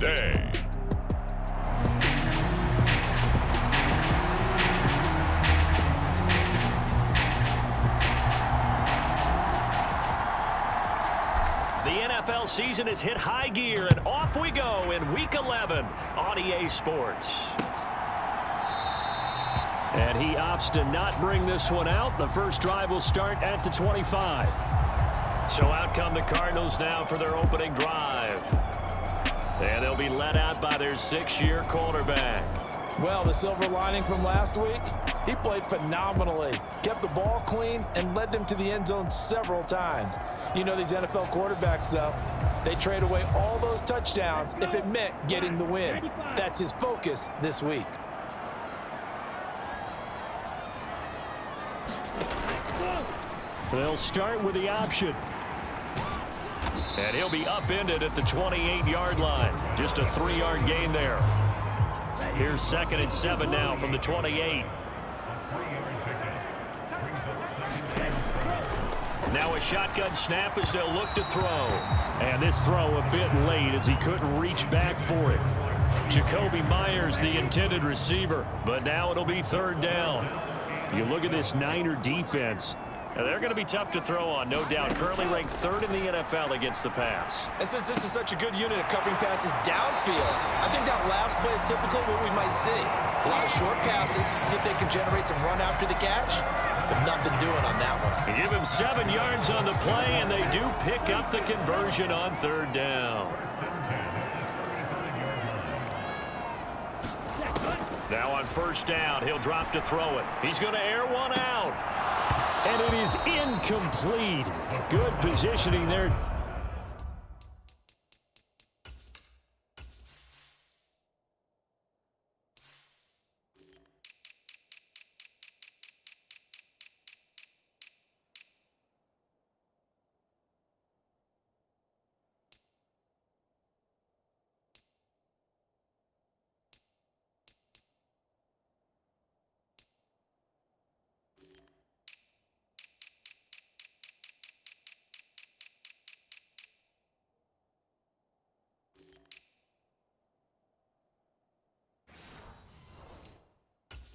today. The NFL season has hit high gear, and off we go in Week 11 on EA Sports. And he opts to not bring this one out. The first drive will start at the 25. So out come the Cardinals now for their opening drive. And they'll be led out by their 6-year quarterback. Well, the silver lining from last week, he played phenomenally, kept the ball clean, and led them to the end zone several times. You know these NFL quarterbacks, though, they trade away all those touchdowns if it meant getting the win. That's his focus this week. They'll start with the option. And he'll be upended at the 28-yard line. Just a 3-yard gain there. Here's 2nd and 7 now from the 28. Now a shotgun snap as they'll look to throw. And this throw a bit late as he couldn't reach back for it. Jakobi Meyers, the intended receiver, but now it'll be 3rd down. You look at this Niner defense. Now they're going to be tough to throw on, no doubt. Currently ranked 3rd in the NFL against the pass. And since this is such a good unit at covering passes downfield, I think that last play is typical of what we might see. A lot of short passes, see if they can generate some run after the catch, but nothing doing on that one. They give him 7 yards on the play, and they do pick up the conversion on 3rd down. Now on 1st down, he'll drop to throw it. He's going to air one out. And it is incomplete. Good positioning there.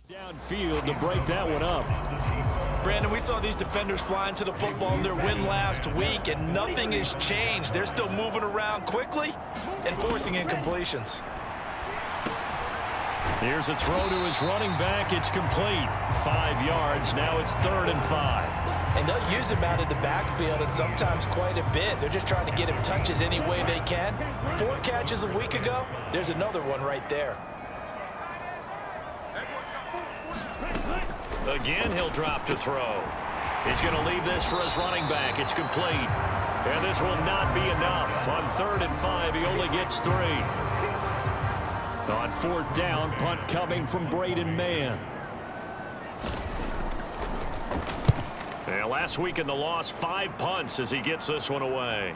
Downfield to break that one up. Brandon, we saw these defenders flying to the football in their win last week, and nothing has changed. They're still moving around quickly and forcing incompletions. Here's a throw to his running back. It's complete. 5 yards. Now it's 3rd and 5. And they'll use him out of the backfield, and sometimes quite a bit. They're just trying to get him touches any way they can. 4 catches a week ago. There's another one right there. Again, he'll drop to throw. He's going to leave this for his running back. It's complete. And this will not be enough. On 3rd and 5, he only gets 3. On 4th down, punt coming from Braden Mann. And last week in the loss, 5 punts as he gets this one away.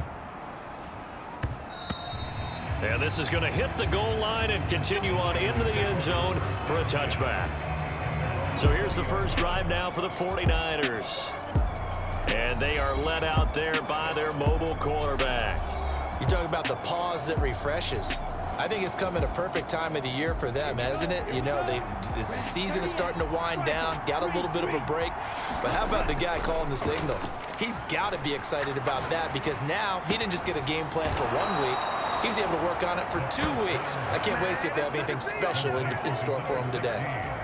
And this is going to hit the goal line and continue on into the end zone for a touchback. So here's the first drive now for the 49ers. And they are led out there by their mobile quarterback. You talk about the pause that refreshes. I think it's come at a perfect time of the year for them, hasn't it? You know, the season is starting to wind down, got a little bit of a break. But how about the guy calling the signals? He's got to be excited about that because now he didn't just get a game plan for 1 week. He was able to work on it for 2 weeks. I can't wait to see if they have anything special in store for him today.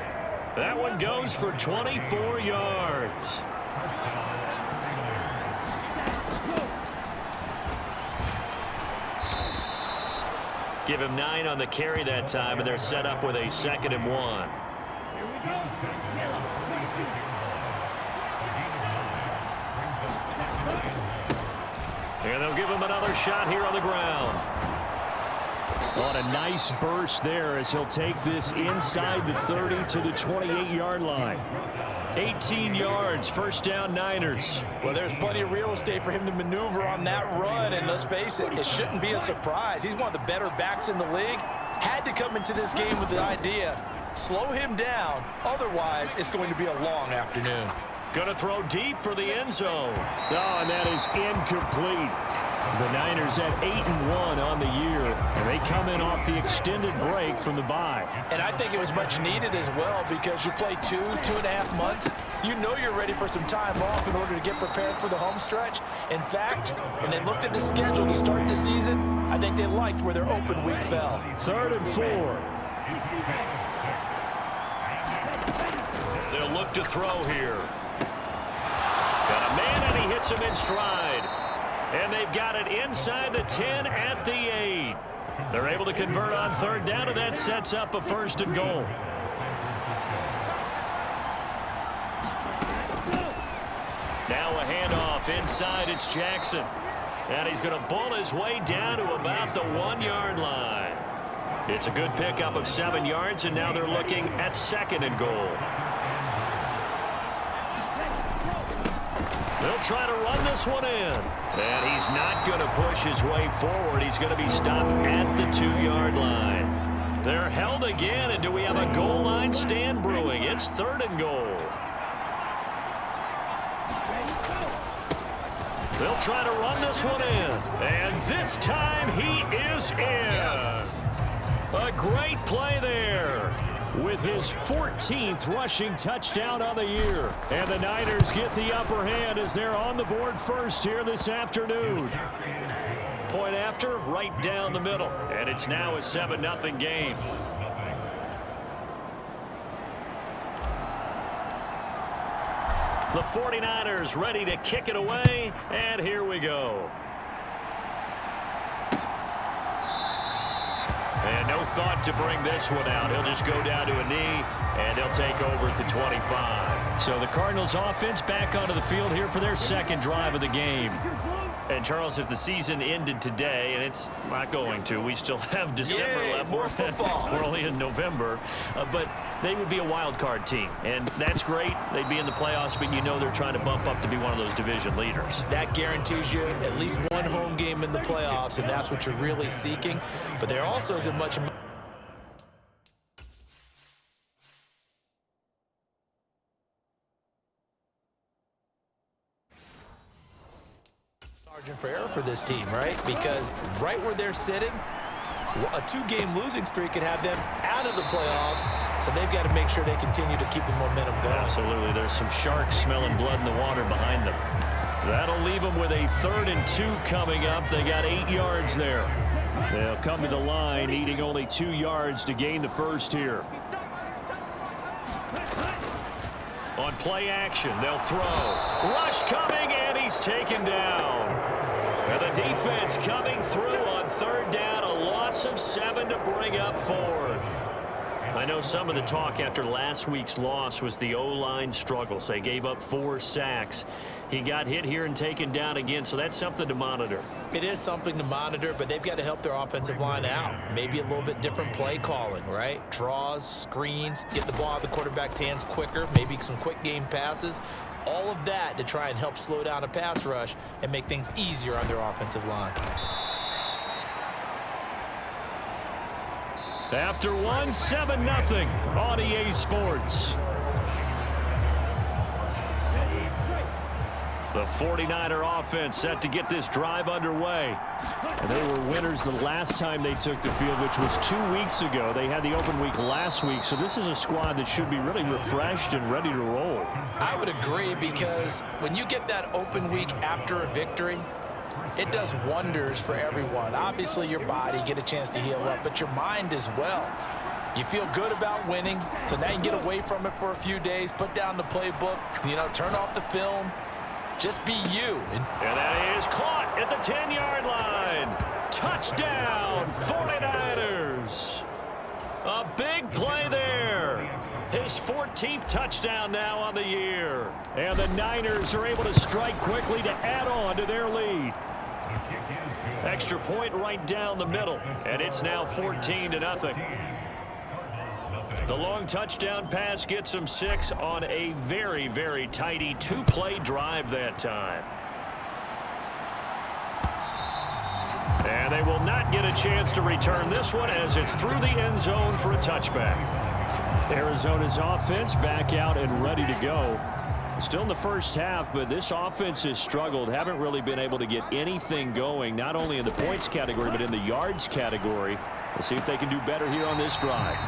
That one goes for 24 yards. Give him 9 on the carry that time, and they're set up with a 2nd and 1. And they'll give him another shot here on the ground. On a nice burst there as he'll take this inside the 30 to the 28-yard line. 18 yards, 1st down Niners. Well, there's plenty of real estate for him to maneuver on that run, and let's face it, it shouldn't be a surprise. He's one of the better backs in the league. Had to come into this game with the idea, slow him down, otherwise it's going to be a long afternoon. Going to throw deep for the end zone. Oh, and that is incomplete. The Niners at 8-1 on the year, and they come in off the extended break from the bye. And I think it was much needed as well because you play 2.5 months. You know you're ready for some time off in order to get prepared for the home stretch. In fact, when they looked at the schedule to start the season, I think they liked where their open week fell. 3rd and 4. They'll look to throw here. Got a man, and he hits him in stride. And they've got it inside the 10 at the 8. They're able to convert on 3rd down, and that sets up a 1st and goal. Now a handoff inside. It's Jackson. And he's going to bull his way down to about the 1-yard line. It's a good pickup of 7 yards, and now they're looking at 2nd and goal. They'll try to run this one in. And he's not going to push his way forward. He's going to be stopped at the 2-yard line. They're held again, and do we have a goal line stand brewing? It's 3rd and goal. They'll try to run this one in. And this time he is in. Yes. A great play there, with his 14th rushing touchdown on the year. And the Niners get the upper hand as they're on the board first here this afternoon. Point after, right down the middle. And it's now a 7-0 game. The 49ers ready to kick it away, and here we go. And no thought to bring this one out. He'll just go down to a knee, and they'll take over at the 25. So the Cardinals offense back onto the field here for their 2nd drive of the game. And, Charles, if the season ended today, and it's not going to, we still have December left. More football. We're only in November. But they would be a wild card team, and that's great. They'd be in the playoffs, but you know they're trying to bump up to be one of those division leaders. That guarantees you at least one home game in the playoffs, and that's what you're really seeking. But there also isn't much margin for error for this team, right? Because right where they're sitting, a 2-game losing streak could have them out of the playoffs, so they've got to make sure they continue to keep the momentum going. Absolutely. There's some sharks smelling blood in the water behind them. That'll leave them with a 3rd and 2 coming up. They got 8 yards there. They'll come to the line, needing only 2 yards to gain the first here. On play action, they'll throw. Rush coming, and he's taken down. And the defense coming through on 3rd down, a loss of 7 to bring up 4th. I know some of the talk after last week's loss was the O-line struggles. They gave up 4 sacks. He got hit here and taken down again, so that's something to monitor. It is something to monitor, but they've got to help their offensive line out. Maybe a little bit different play calling, right? Draws, screens, get the ball out of the quarterback's hands quicker, maybe some quick game passes. All of that to try and help slow down a pass rush and make things easier on their offensive line. After 7-0 on EA Sports. The 49er offense set to get this drive underway. And they were winners the last time they took the field, which was 2 weeks ago. They had the open week last week, so this is a squad that should be really refreshed and ready to roll. I would agree, because when you get that open week after a victory, it does wonders for everyone. Obviously, your body, get a chance to heal up, but your mind as well. You feel good about winning, so now you can get away from it for a few days, put down the playbook, turn off the film. Just be you. And that is caught at the 10-yard line. Touchdown, 49ers. A big play there. His 14th touchdown now on the year. And the Niners are able to strike quickly to add on to their lead. Extra point right down the middle. And it's now 14-0. The long touchdown pass gets them 6 on a very, very tidy 2-play drive that time. And they will not get a chance to return this one as it's through the end zone for a touchback. Arizona's offense back out and ready to go. Still in the first half, but this offense has struggled. Haven't really been able to get anything going, not only in the points category, but in the yards category. Let's see if they can do better here on this drive.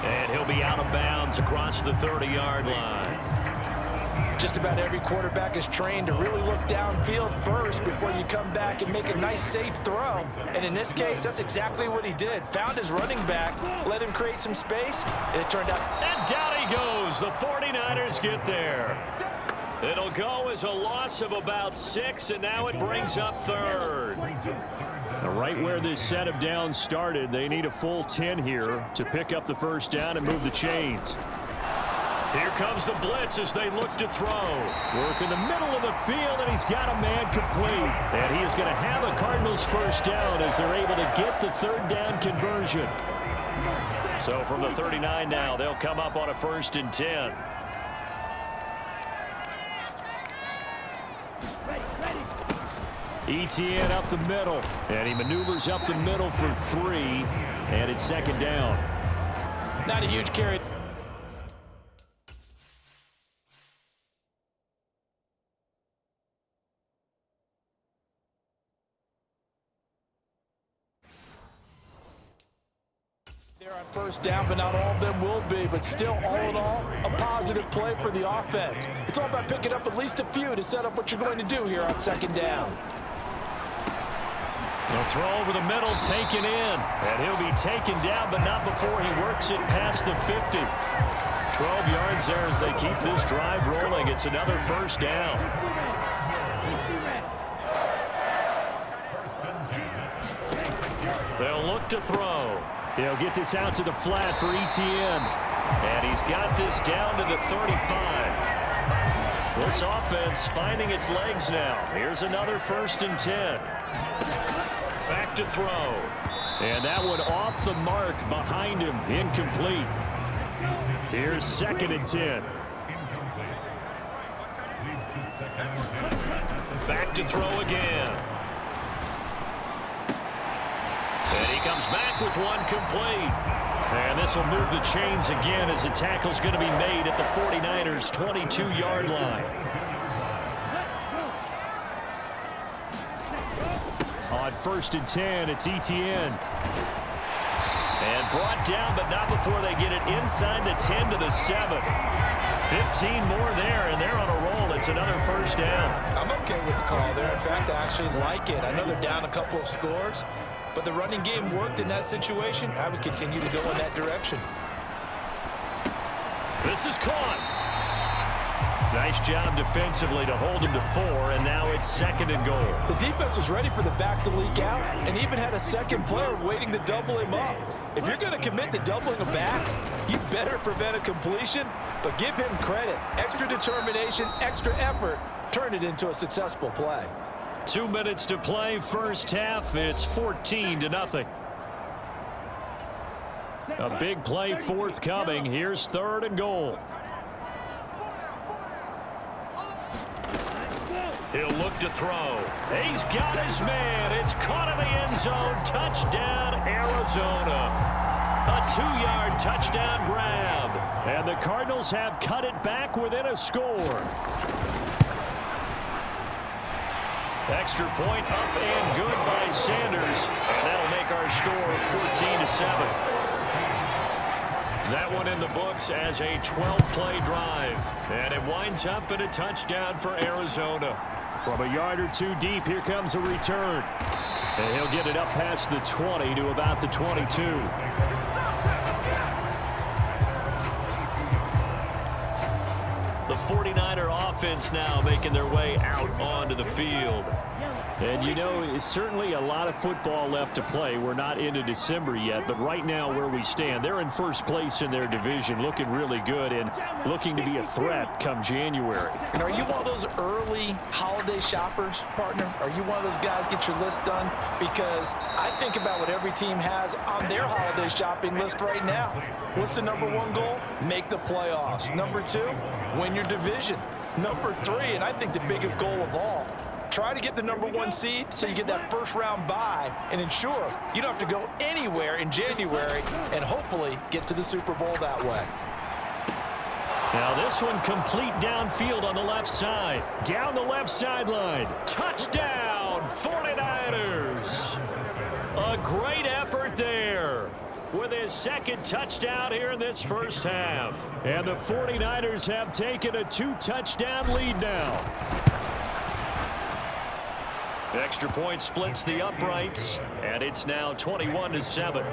And he'll be out of bounds across the 30-yard line. Just about every quarterback is trained to really look downfield first before you come back and make a nice, safe throw. And in this case, that's exactly what he did. Found his running back, let him create some space, and it turned out. And down he goes. The 49ers get there. It'll go as a loss of about 6, and now it brings up third. Now, right where this set of downs started, they need a full 10 here to pick up the first down and move the chains. Here comes the blitz as they look to throw. Work in the middle of the field, and he's got a man complete. And he is going to have a Cardinals first down as they're able to get the third down conversion. So from the 39 now, they'll come up on a 1st and 10. Etienne up the middle, and he maneuvers up the middle for 3, and it's 2nd down. Not a huge carry. They're on first down, but not all of them will be. But still, all in all, a positive play for the offense. It's all about picking up at least a few to set up what you're going to do here on 2nd down. They'll throw over the middle, taken in. And he'll be taken down, but not before he works it past the 50. 12 yards there as they keep this drive rolling. It's another first down. They'll look to throw. He'll get this out to the flat for Etienne. And he's got this down to the 35. This offense finding its legs now. Here's another 1st and 10. Back to throw. And that one off the mark behind him. Incomplete. Here's 2nd and 10. Back to throw again. And he comes back with one complete. And this will move the chains again as the tackle's going to be made at the 49ers' 22-yard line. On 1st and 10, it's Etienne. And brought down, but not before they get it inside the 10 to the 7. 15 more there, and they're on a roll. It's another first down. I'm okay with the call there. In fact, I actually like it. I know they're down a couple of scores, but the running game worked in that situation. I would continue to go in that direction. This is caught. Nice job defensively to hold him to 4, and now it's 2nd and goal. The defense was ready for the back to leak out and even had a second player waiting to double him up. If you're going to commit to doubling a back, you better prevent a completion, but give him credit. Extra determination, extra effort, turn it into a successful play. 2 minutes to play, first half. It's 14-0. A big play forthcoming. Here's 3rd and goal. He'll look to throw. He's got his man. It's caught in the end zone. Touchdown, Arizona. A 2-yard touchdown grab. And the Cardinals have cut it back within a score. Extra point up and good by Sanders. And that'll make our score 14-7. That one in the books as a 12-play drive. And it winds up in a touchdown for Arizona. From a yard or 2 deep, here comes a return. And he'll get it up past the 20 to about the 22. The 49er offense now making their way out onto the field. And, you know, it's certainly a lot of football left to play. We're not into December yet, but right now where we stand, they're in first place in their division, looking really good and looking to be a threat come January. And are you one of those early holiday shoppers, partner? Are you one of those guys get your list done? Because I think about what every team has on their holiday shopping list right now. What's the #1 goal? Make the playoffs. #2, win your division. #3, and I think the biggest goal of all, try to get the #1 seed so you get that first-round bye and ensure you don't have to go anywhere in January and hopefully get to the Super Bowl that way. Now this one complete downfield on the left side. Down the left sideline. Touchdown, 49ers. A great effort there with his second touchdown here in this first half. And the 49ers have taken a 2-touchdown lead now. Extra point splits the uprights, and it's now 21-7.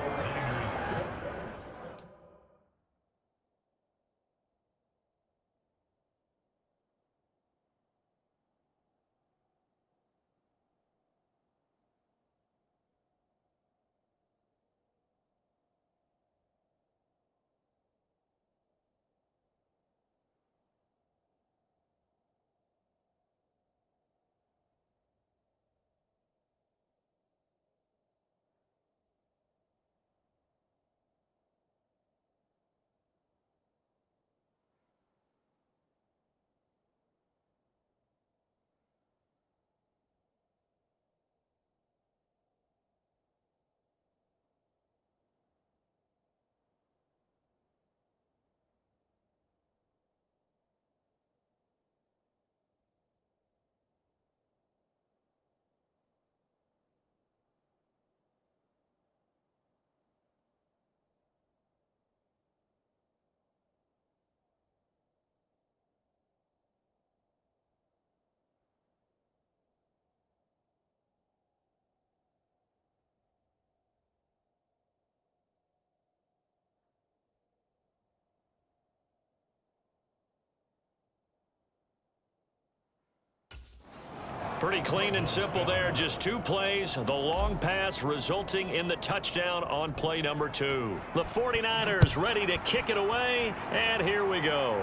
Pretty clean and simple there. Just 2 plays. The long pass resulting in the touchdown on play number 2. The 49ers ready to kick it away. And here we go.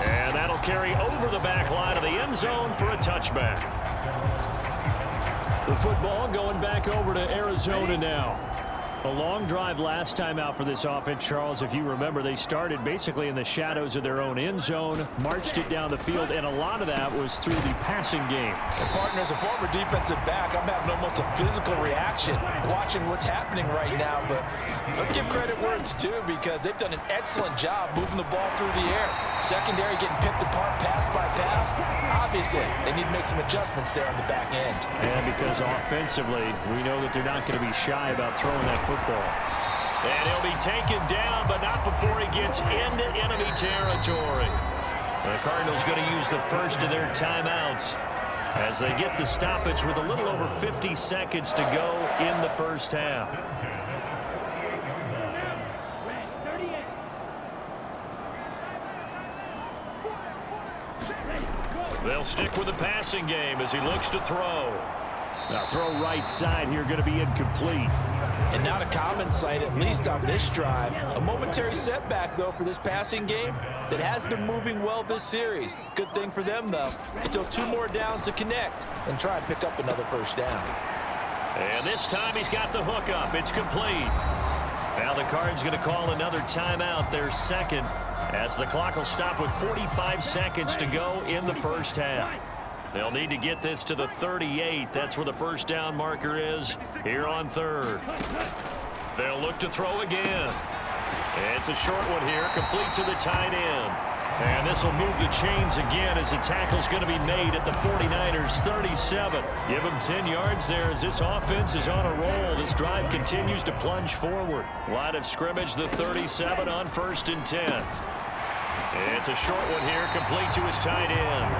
And that'll carry over the back line of the end zone for a touchback. The football going back over to Arizona now. A long drive last time out for this offense, Charles. If you remember, they started basically in the shadows of their own end zone, marched it down the field, and a lot of that was through the passing game. And partner, as a former defensive back, I'm having almost a physical reaction watching what's happening right now. But let's give credit where it's due, because they've done an excellent job moving the ball through the air. Secondary getting picked apart pass by pass. Obviously, they need to make some adjustments there on the back end. And because offensively, we know that they're not going to be shy about throwing that football. And he'll be taken down, but not before he gets into enemy territory. The Cardinals going to use the first of their timeouts as they get the stoppage with a little over 50 seconds to go in the first half. They'll stick with the passing game as he looks to throw. Now throw right side here, going to be incomplete. And not a common sight, at least on this drive. A momentary setback, though, for this passing game that has been moving well this series. Good thing for them, though. Still 2 more downs to connect and try and pick up another first down. And this time he's got the hook up. It's complete. Now the Cards going to call another timeout, their second, as the clock will stop with 45 seconds to go in the first half. They'll need to get this to the 38. That's where the first down marker is here on third. They'll look to throw again. It's a short one here, complete to the tight end. And this will move the chains again as the tackle's going to be made at the 49ers 37. Give them 10 yards there as this offense is on a roll. This drive continues to plunge forward. Line of scrimmage, the 37 on 1st and 10. It's a short one here, complete to his tight end.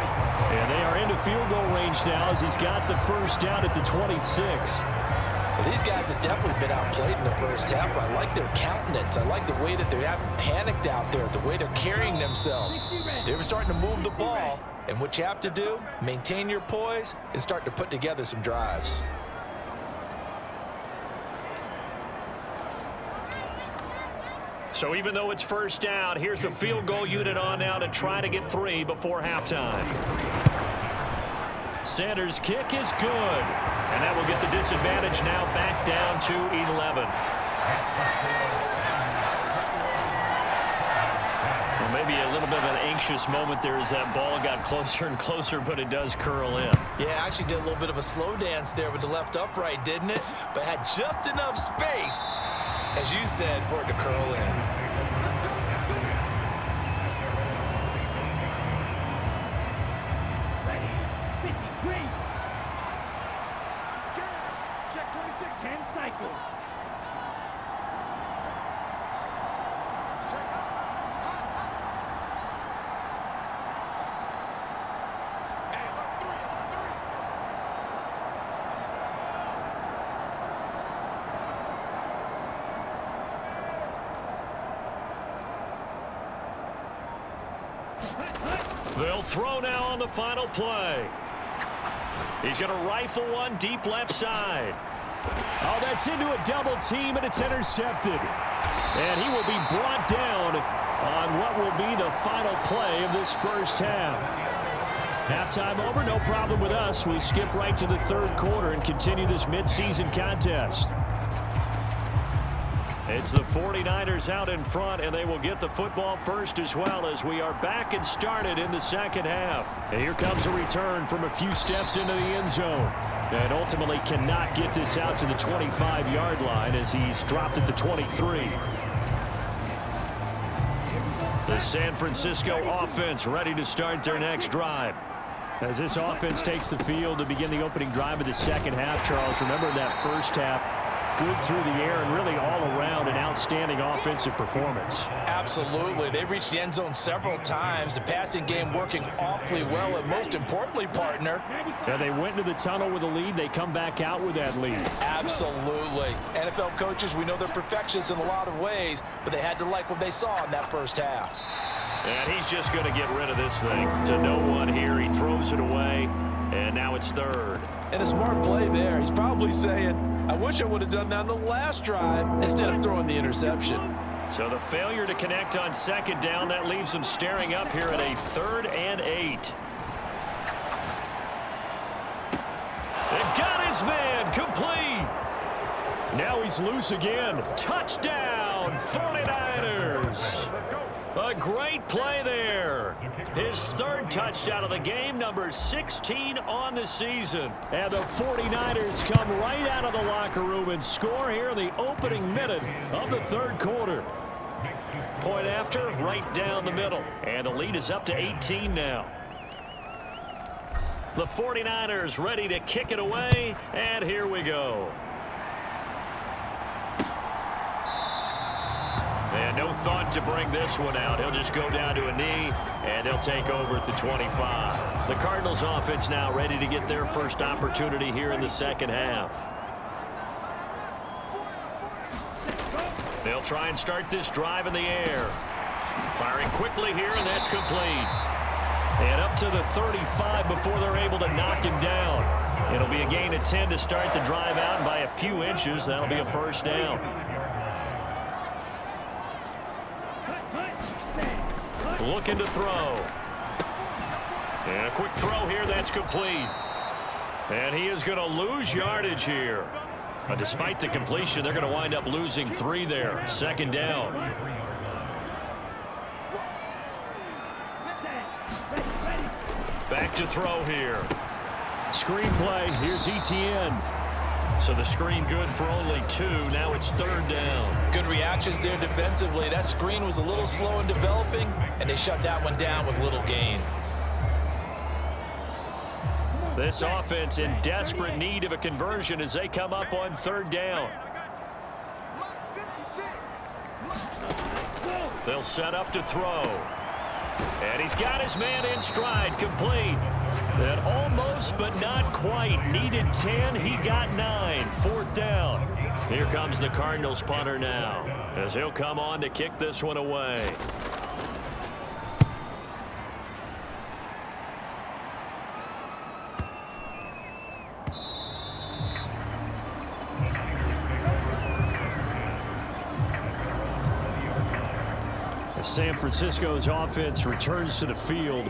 And they are into field goal range now as he's got the first down at the 26. Well, these guys have definitely been outplayed in the first half. I like their countenance. I like the way that they haven't panicked out there, the way they're carrying themselves. They were starting to move the ball, and what you have to do, maintain your poise and start to put together some drives. So even though it's first down, here's the field goal unit on now to try to get 3 before halftime. Sanders' kick is good. And that will get the disadvantage now back down to 11. Well, maybe a little bit of an anxious moment there as that ball got closer and closer, but it does curl in. Yeah, actually did a little bit of a slow dance there with the left upright, didn't it? But had just enough space, as you said, for it to curl in. They'll throw now on the final play. He's going to rifle one deep left side. Oh, that's into a double team, and it's intercepted. And he will be brought down on what will be the final play of this first half. Halftime over, no problem with us. We skip right to the third quarter and continue this midseason contest. It's the 49ers out in front, and they will get the football first as well as we are back and started in the second half. And here comes a return from a few steps into the end zone. And ultimately cannot get this out to the 25-yard line as he's dropped at the 23. The San Francisco offense ready to start their next drive. As this offense takes the field to begin the opening drive of the second half, Charles, remember that first half, good through the air and really all around an outstanding offensive performance. Absolutely. They reached the end zone several times. The passing game working awfully well, and most importantly, partner. Yeah, they went into the tunnel with a lead. They come back out with that lead. Absolutely. NFL coaches, we know they're perfectionists in a lot of ways, but they had to like what they saw in that first half. And he's just going to get rid of this thing to no one here. He throws it away, and now it's third. And a smart play there. He's probably saying, I wish I would have done that on the last drive instead of throwing the interception. So the failure to connect on second down, that leaves them staring up here at a 3rd and 8. They've got his man complete. Now he's loose again. Touchdown, 49ers. A great play there. His 3rd touchdown of the game, number 16 on the season. And the 49ers come right out of the locker room and score here in the opening minute of the third quarter. Point after, right down the middle. And the lead is up to 18 now. The 49ers ready to kick it away, and here we go. And no thought to bring this one out. He'll just go down to a knee, and they'll take over at the 25. The Cardinals offense now ready to get their first opportunity here in the second half. They'll try and start this drive in the air. Firing quickly here, and that's complete. And up to the 35 before they're able to knock him down. It'll be a gain of 10 to start the drive out, and by a few inches, that'll be a first down. Looking to throw. And a quick throw here, that's complete. And he is going to lose yardage here. But despite the completion, they're going to wind up losing 3 there. Second down. Back to throw here. Screen play. Here's Etienne. So the screen good for only 2. Now it's 3rd down. Good reactions there defensively. That screen was a little slow in developing, and they shut that one down with little gain. This offense in desperate need of a conversion as they come up on 3rd down. They'll set up to throw. And he's got his man in stride, complete. That almost but not quite. Needed 10, he got 9. 4th down. Here comes the Cardinals punter now as he'll come on to kick this one away. San Francisco's offense returns to the field.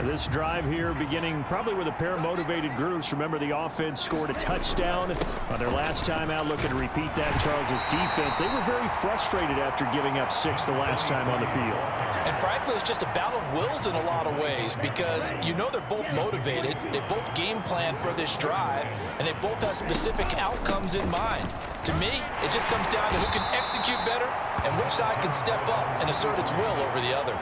This drive here beginning probably with a pair of motivated groups. Remember, the offense scored a touchdown on their last time out. Looking to repeat that. Charles's defense, they were very frustrated after giving up 6 the last time on the field. And frankly, it's just a battle of wills in a lot of ways because you know they're both motivated. They both game plan for this drive, and they both have specific outcomes in mind. To me, it just comes down to who can execute better and which side can step up and assert its will over the other.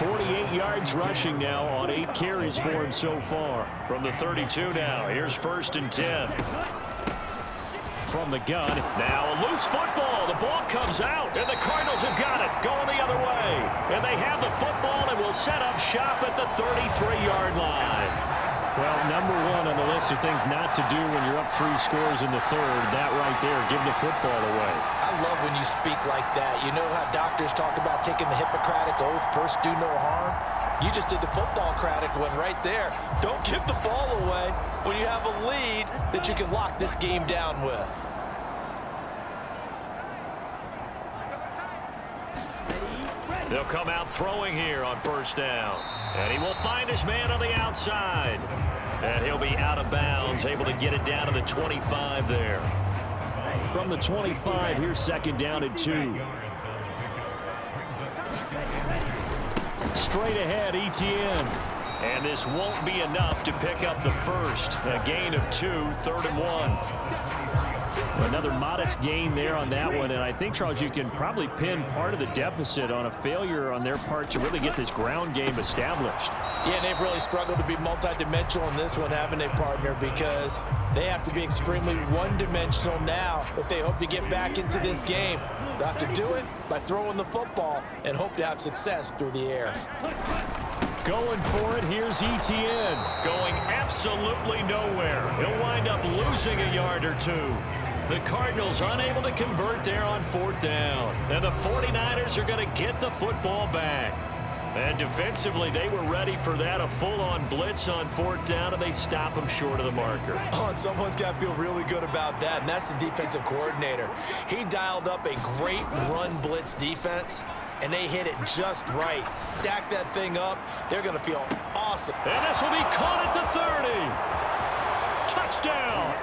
48 yards rushing now on 8 carries for him so far. From the 32 now, here's 1st and 10. From the gun, now a loose football. The ball comes out, and the Cardinals have got it, going the other way. And they have the football and will set up shop at the 33-yard line. Well, number 1 on the list of things not to do when you're up 3 scores in the 3rd, that right there, give the football away. I love when you speak like that. You know how doctors talk about taking the Hippocratic oath, first do no harm? You just did the football Craddock one right there. Don't give the ball away when you have a lead that you can lock this game down with. They'll come out throwing here on first down. And he will find his man on the outside. And he'll be out of bounds, able to get it down to the 25 there. From the 25, here's second down and 2. Straight ahead, Etienne. And this won't be enough to pick up the first. A gain of 2, 3rd and 1. Another modest gain there on that one, and I think, Charles, you can probably pin part of the deficit on a failure on their part to really get this ground game established. Yeah, they've really struggled to be multidimensional in this one, haven't they, partner, because they have to be extremely one-dimensional now if they hope to get back into this game. They'll have to do it by throwing the football and hope to have success through the air. Going for it, here's Etienne. Going absolutely nowhere. He'll wind up losing a yard or 2. The Cardinals unable to convert there on 4th down. And the 49ers are going to get the football back. And defensively, they were ready for that, a full-on blitz on 4th down, and they stop them short of the marker. Oh, and someone's got to feel really good about that, and that's the defensive coordinator. He dialed up a great run blitz defense, and they hit it just right. Stack that thing up. They're going to feel awesome. And this will be caught at the 30. Touchdown.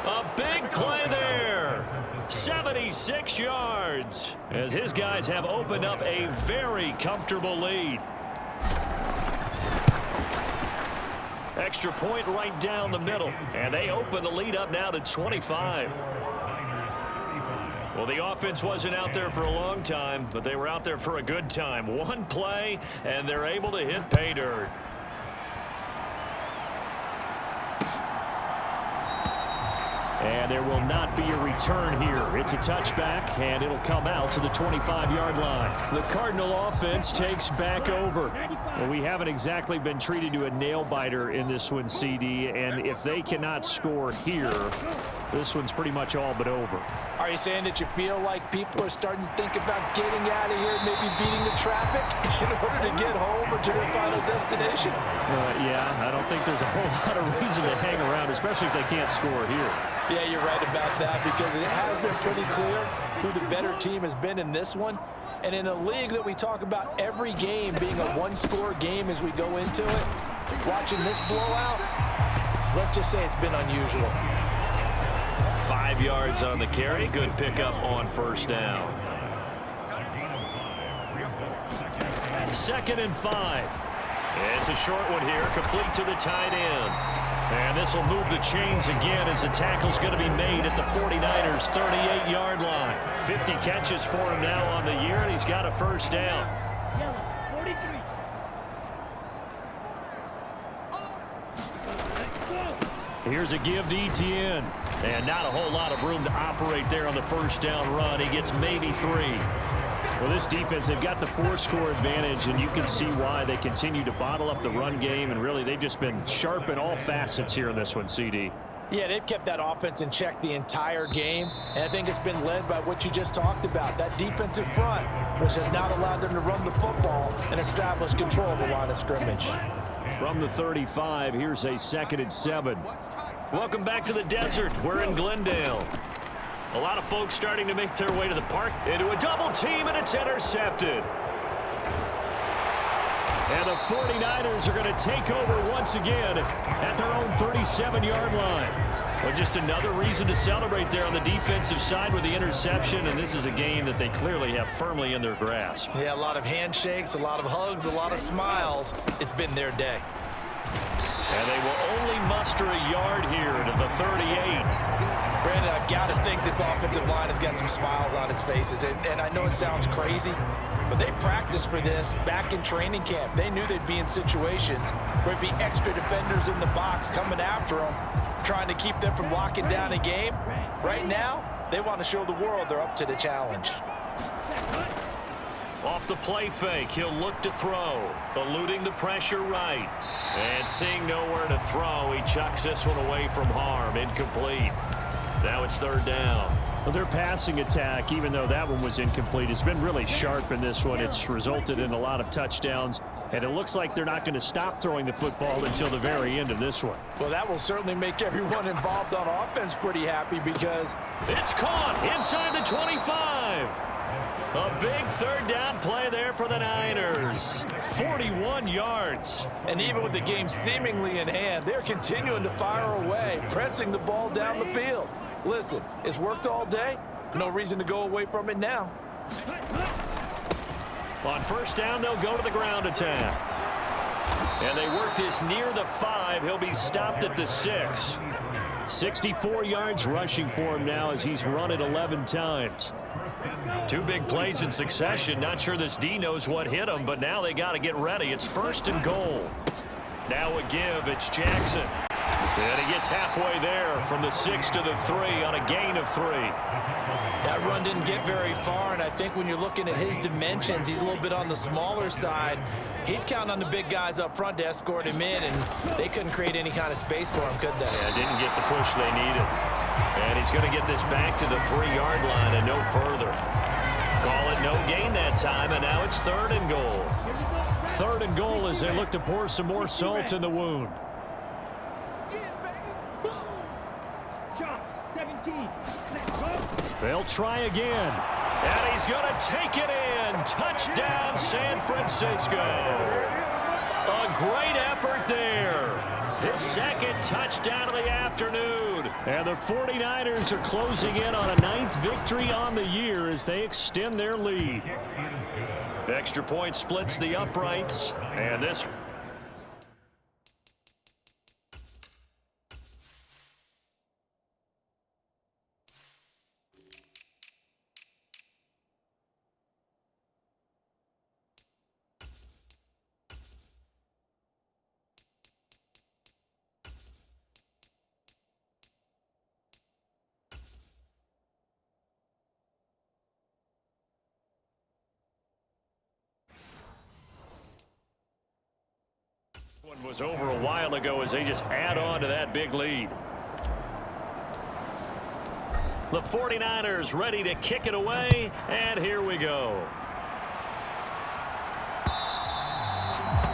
A big play there. 76 yards as his guys have opened up a very comfortable lead. Extra point right down the middle, and they open the lead up now to 25. Well, the offense wasn't out there for a long time, but they were out there for a good time. One play, and they're able to hit pay dirt. And there will not be a return here. It's a touchback, and it'll come out to the 25-yard line. The Cardinal offense takes back over. Well, we haven't exactly been treated to a nail-biter in this one, CD, and if they cannot score here, this one's pretty much all but over. Are you saying that you feel like people are starting to think about getting out of here, maybe beating the traffic in order to get home or to their final destination? Yeah, I don't think there's a whole lot of reason to hang around, especially if they can't score here. Yeah, you're right about that, because it has been pretty clear who the better team has been in this one. And in a league that we talk about every game being a one-score game as we go into it, watching this blowout, let's just say it's been unusual. 5 yards on the carry. Good pickup on first down. 2nd and 5. It's a short one here, complete to the tight end. And this will move the chains again as the tackle's going to be made at the 49ers' 38-yard line. 50 catches for him now on the year, and he's got a first down. Here's a give to Etienne. And not a whole lot of room to operate there on the first down run. He gets maybe 3. Well, this defense, they've got the 4-score advantage, and you can see why they continue to bottle up the run game, and really they've just been sharp in all facets here in this one, CD. Yeah, they've kept that offense in check the entire game, and I think it's been led by what you just talked about, that defensive front, which has not allowed them to run the football and establish control of the line of scrimmage. From the 35, here's a 2nd and 7. Welcome back to the desert. We're in Glendale. A lot of folks starting to make their way to the park. Into a double team, and it's intercepted. And the 49ers are going to take over once again at their own 37-yard line. Well, just another reason to celebrate there on the defensive side with the interception, and this is a game that they clearly have firmly in their grasp. Yeah, a lot of handshakes, a lot of hugs, a lot of smiles. It's been their day. And they will only muster a yard here to the 38. Brandon, I've got to think this offensive line has got some smiles on its faces. And I know it sounds crazy, but they practiced for this back in training camp. They knew they'd be in situations where it'd be extra defenders in the box coming after them, trying to keep them from locking down a game. Right now, they want to show the world they're up to the challenge. Off the play fake, he'll look to throw, eluding the pressure right. And seeing nowhere to throw, he chucks this one away from harm, incomplete. Now it's 3rd down. Well, their passing attack, even though that one was incomplete, has been really sharp in this one. It's resulted in a lot of touchdowns, and it looks like they're not going to stop throwing the football until the very end of this one. Well, that will certainly make everyone involved on offense pretty happy because it's caught inside the 25. A big third down play there for the Niners. 41 yards. And even with the game seemingly in hand, they're continuing to fire away, pressing the ball down the field. Listen, it's worked all day. No reason to go away from it now. On first down, they'll go to the ground attack. And they work this near the 5. He'll be stopped at the 6. 64 yards rushing for him now as he's run it 11 times. 2 big plays in succession. Not sure this D knows what hit him, but now they got to get ready. It's first and goal. Now a give. It's Jackson. And he gets halfway there from the 6 to the 3 on a gain of 3. That run didn't get very far, and I think when you're looking at his dimensions, he's a little bit on the smaller side. He's counting on the big guys up front to escort him in, and they couldn't create any kind of space for him, could they? Yeah, didn't get the push they needed. And he's going to get this back to the 3-yard line and no further. Call it no gain that time, and now it's third and goal. Third and goal as they look to pour some more salt in the wound. They'll try again. And he's going to take it in. Touchdown, San Francisco. A great effort there. His second touchdown of the afternoon. And the 49ers are closing in on a 9th victory on the year as they extend their lead. Extra point splits the uprights. And this one was over a while ago as they just add on to that big lead. The 49ers ready to kick it away, and here we go.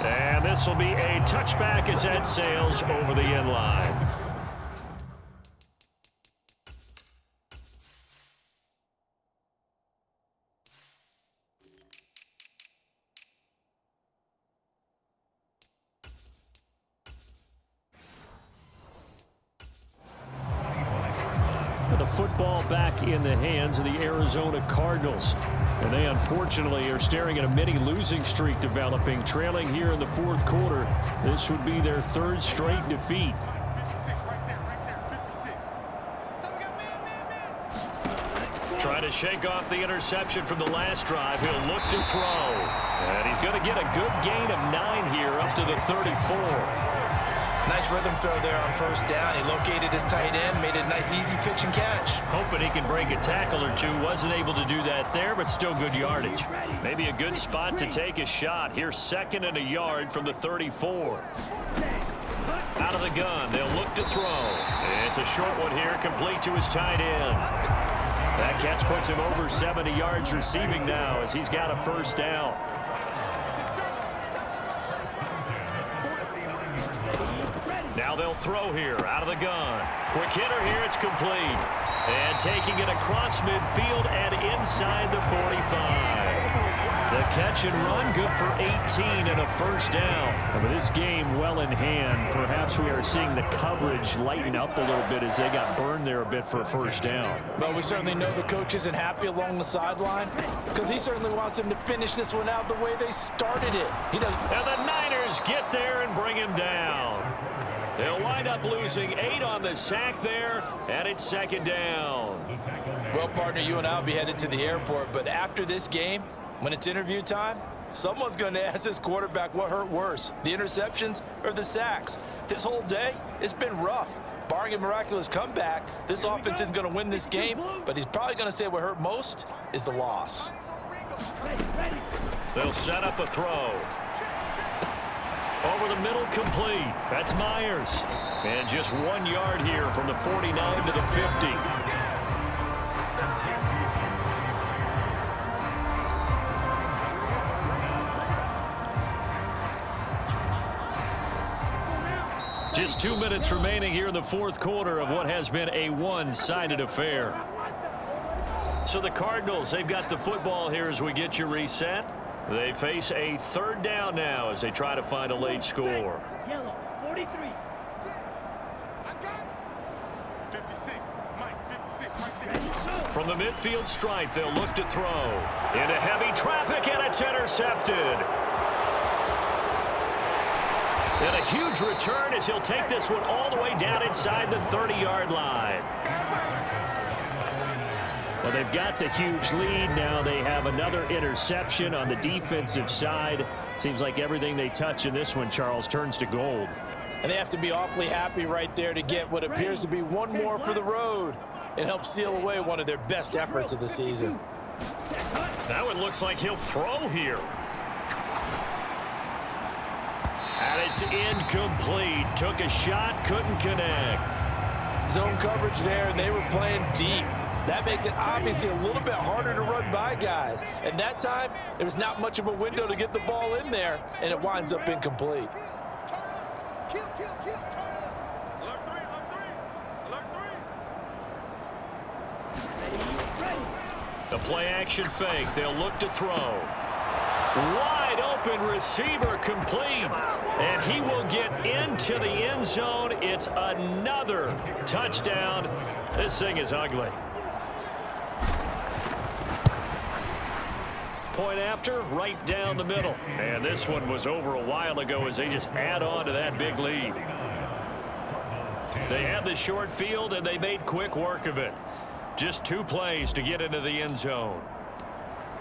And this will be a touchback as that sails over the end line. The football back in the hands of the Arizona Cardinals. And they unfortunately are staring at a mini losing streak developing, trailing here in the fourth quarter. This would be their 3rd straight defeat. Trying to shake off the interception from the last drive. He'll look to throw. And he's going to get a good gain of 9 here up to the 34. Nice rhythm throw there on first down. He located his tight end, made a nice easy pitch and catch. Hoping he can break a tackle or two. Wasn't able to do that there, but still good yardage. Maybe a good spot to take a shot. Here's 2nd and a yard from the 34. Out of the gun, they'll look to throw. It's a short one here, complete to his tight end. That catch puts him over 70 yards receiving now as he's got a first down. Now they'll throw here out of the gun. Quick hitter here, it's complete. And taking it across midfield and inside the 45. The catch and run, good for 18 and a first down. But this game well in hand. Perhaps we are seeing the coverage lighten up a little bit as they got burned there a bit for a first down. But we certainly know the coach isn't happy along the sideline because he certainly wants him to finish this one out the way they started it. He does. And the Niners get there and bring him down. They'll wind up losing 8 on the sack there, and it's 2nd down. Well, partner, you and I will be headed to the airport, but after this game, when it's interview time, someone's going to ask this quarterback what hurt worse, the interceptions or the sacks. His whole day, it's been rough. Barring a miraculous comeback, this offense isn't going to win this game, but he's probably going to say what hurt most is the loss. They'll set up a throw. Over the middle, complete. That's Myers. And just 1 yard here from the 49 to the 50. Just 2 minutes remaining here in the fourth quarter of what has been a one-sided affair. So the Cardinals, they've got the football here as we get you reset. They face a third down now as they try to find a late score. Yellow, 43. From the midfield stripe, they'll look to throw. Into heavy traffic, and it's intercepted. And a huge return as he'll take this one all the way down inside the 30-yard line. Well, they've got the huge lead. Now they have another interception on the defensive side. Seems like everything they touch in this one, Charles, turns to gold. And they have to be awfully happy right there to get what appears to be one more for the road and help seal away one of their best efforts of the season. That one looks like he'll throw here. And it's incomplete. Took a shot, couldn't connect. Zone coverage there, and they were playing deep. That makes it obviously a little bit harder to run by guys. And that time, there was not much of a window to get the ball in there, and it winds up incomplete. The play action fake. They'll look to throw. Wide open receiver complete. And he will get into the end zone. It's another touchdown. This thing is ugly. Point after, right down the middle. And this one was over a while ago as they just add on to that big lead. They had the short field, and they made quick work of it. Just 2 plays to get into the end zone.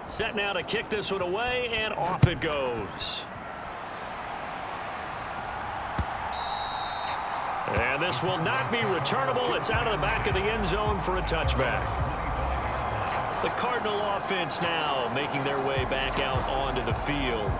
Set now to kick this one away, and off it goes. And this will not be returnable. It's out of the back of the end zone for a touchback. The Cardinal offense now making their way back out onto the field.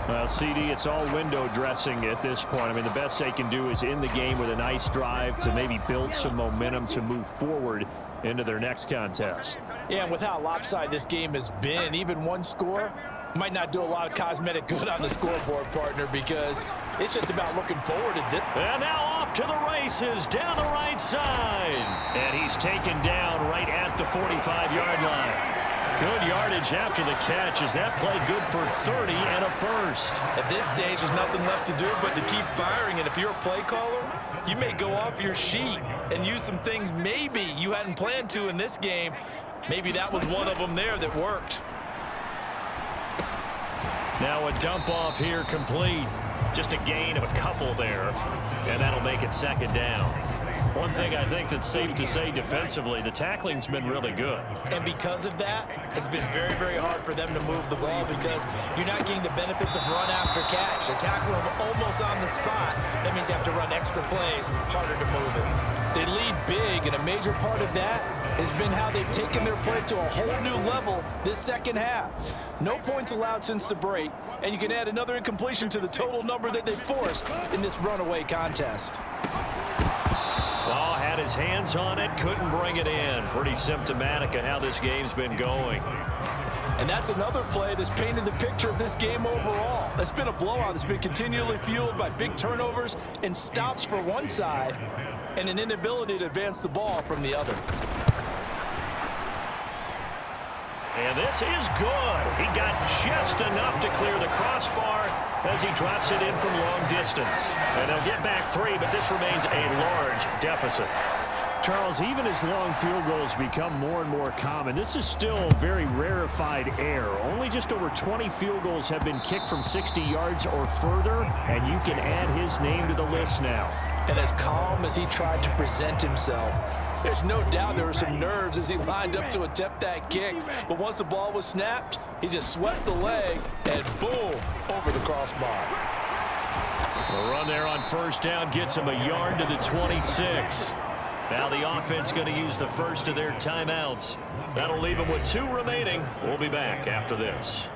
Well, CD, it's all window dressing at this point. I mean, the best they can do is end the game with a nice drive to maybe build some momentum to move forward into their next contest. Yeah, and with how lopsided this game has been, even one score might not do a lot of cosmetic good on the scoreboard, partner, because it's just about looking forward to this. And now off to the races down the right side. And he's taken down right at the 45-yard line. Good yardage after the catch as that play good for 30 and a first. At this stage, there's nothing left to do but to keep firing. And if you're a play caller, you may go off your sheet and use some things maybe you hadn't planned to in this game. Maybe that was one of them there that worked. Now a dump off here complete. Just a gain of a couple there. And that'll make it second down. One thing I think that's safe to say defensively, the tackling's been really good. And because of that, it's been very, very hard for them to move the ball because you're not getting the benefits of run after catch. They're tackling them almost on the spot. That means you have to run extra plays, harder to move it. They lead big, and a major part of that has been how they've taken their play to a whole new level this second half. No points allowed since the break, and you can add another incompletion to the total number that they forced in this runaway contest. Oh, had his hands on it, couldn't bring it in. Pretty symptomatic of how this game's been going. And that's another play that's painted the picture of this game overall. It's been a blowout that's been continually fueled by big turnovers and stops for one side and an inability to advance the ball from the other. And this is good. He got just enough to clear the crossbar as he drops it in from long distance. And they'll get back 3, but this remains a large deficit. Charles, even as long field goals become more and more common, this is still very rarefied air. Only just over 20 field goals have been kicked from 60 yards or further, and you can add his name to the list now. And as calm as he tried to present himself, there's no doubt there were some nerves as he lined up to attempt that kick. But once the ball was snapped, he just swept the leg and boom, over the crossbar. The run there on first down gets him a yard to the 26. Now the offense going to use the first of their timeouts. That'll leave them with 2 remaining. We'll be back after this.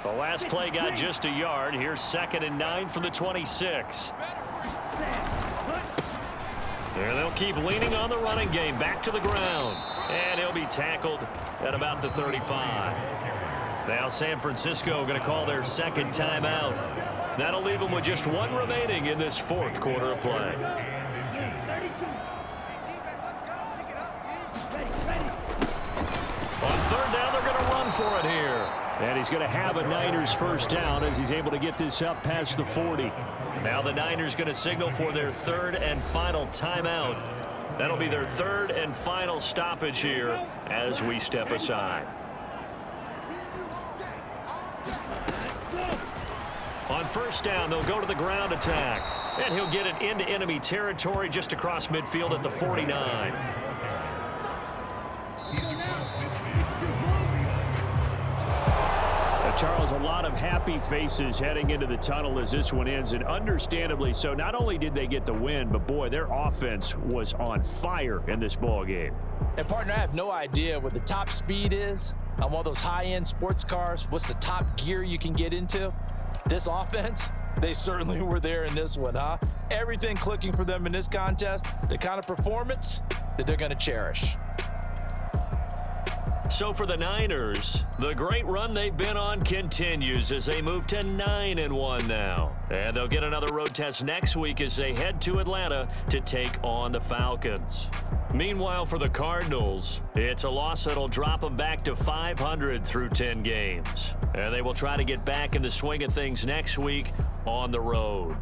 The last play got just a yard. Here's 2nd and 9 from the 26. And they'll keep leaning on the running game. Back to the ground. And he'll be tackled at about the 35. Now San Francisco going to call their second timeout. That'll leave them with just one remaining in this fourth quarter of play. On third down, they're going to run for it here. And he's going to have a Niners first down as he's able to get this up past the 40. Now the Niners going to signal for their third and final timeout. That'll be their third and final stoppage here as we step aside. On first down, they'll go to the ground attack. And he'll get it into enemy territory just across midfield at the 49. Charles, a lot of happy faces heading into the tunnel as this one ends, and understandably so. Not only did they get the win, but boy, their offense was on fire in this ball game. And partner, I have no idea what the top speed is on one of those high-end sports cars. What's the top gear you can get into? This offense, they certainly were there in this one, huh? Everything clicking for them in this contest, the kind of performance that they're going to cherish. So for the Niners, the great run they've been on continues as they move to 9-1 now. And they'll get another road test next week as they head to Atlanta to take on the Falcons. Meanwhile, for the Cardinals, it's a loss that'll drop them back to 500 through 10 games. And they will try to get back in the swing of things next week on the road.